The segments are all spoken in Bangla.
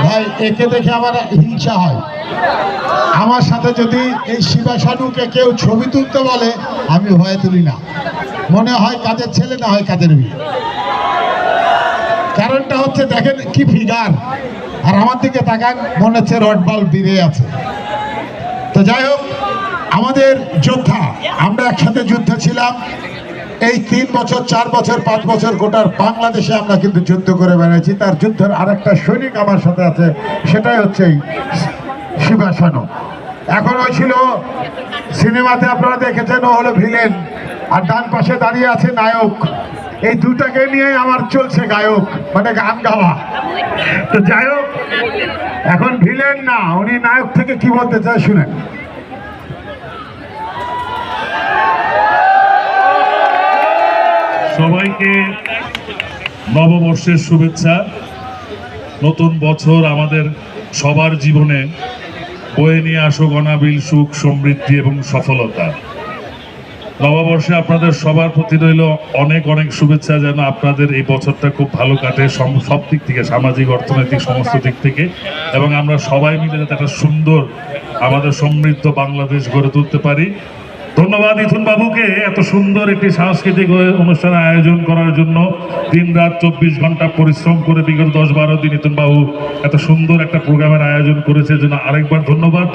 ভাই একে দেখে আমার হিংসা হয়। আমার সাথে যদি এই শিবা শানুকে কেউ ছবি তুলতে বলে আমি ভয়ে তুলি না, মনে হয় কাজের ছেলে না হয় কাজের মেয়ে। কারণটা হচ্ছে দেখেন কি ফিগার, আর আমার দিকে তাকান মনে হচ্ছে রডবল বেরিয়ে আছে। তো যাই হোক, আমাদের যোদ্ধা, আমরা একসাথে যুদ্ধে ছিলাম। এই 3 বছর 4 বছর 5 বছর গোটার বাংলাদেশে আমরা কিন্তু যুদ্ধ করে বেড়াইছি। তার যুদ্ধের আরেকটা সৈনিক আমার সাথে আছে, সেটাই হচ্ছে এই শিবা শানু। এখন ওই ছিল সিনেমাতে আপনারা দেখেছেন, ও হলো ভিলেন, আর ডান পাশে দাঁড়িয়ে আছে নায়ক। এই দুটাকে নিয়ে আমার চলছে গায়ক, মানে গান গাওয়া। তো যাই হোক, এখন ভিলেন না, উনি নায়ক থেকে কি বলতে চায় শুনেন। সবাইকে নববর্ষের শুভেচ্ছা। নতুন বছর আমাদের সবার জীবনে বয়ে নিয়ে আসুক অনাবিল সুখ, সমৃদ্ধি এবং সফলতা। নববর্ষে আপনাদের সবার প্রতি রইল অনেক অনেক শুভেচ্ছা, যেন আপনাদের এই বছরটা খুব ভালো কাটে সব দিক থেকে, সামাজিক, অর্থনৈতিক, সমস্ত দিক থেকে, এবং আমরা সবাই মিলে যাতে একটা সুন্দর আমাদের সমৃদ্ধ বাংলাদেশ গড়ে তুলতে পারি। ধন্যবাদ ইথুন বাবুকে এত সুন্দর একটি সাংস্কৃতিক অনুষ্ঠান আয়োজন করার জন্য। দিন রাত 24 ঘন্টা পরিশ্রম করে বিগত 10-12 দিন ইথুন বাবু এত সুন্দর একটা প্রোগ্রামের আয়োজন করেছে, জন্য আরেকবার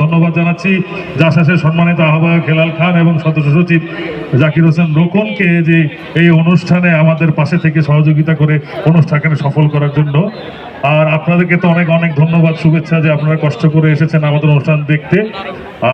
ধন্যবাদ জানাচ্ছি জাসাসের সম্মানিত আহ্বায়ক হেলাল খান এবং সদস্য সচিব জাকির হোসেন রোকনকে, যে এই অনুষ্ঠানে আমাদের পাশে থেকে সহযোগিতা করে অনুষ্ঠানকে সফল করার জন্য। আর আপনাদেরকে তো অনেক অনেক ধন্যবাদ, শুভেচ্ছা যে আপনারা কষ্ট করে এসেছেন আমাদের অনুষ্ঠান দেখতে।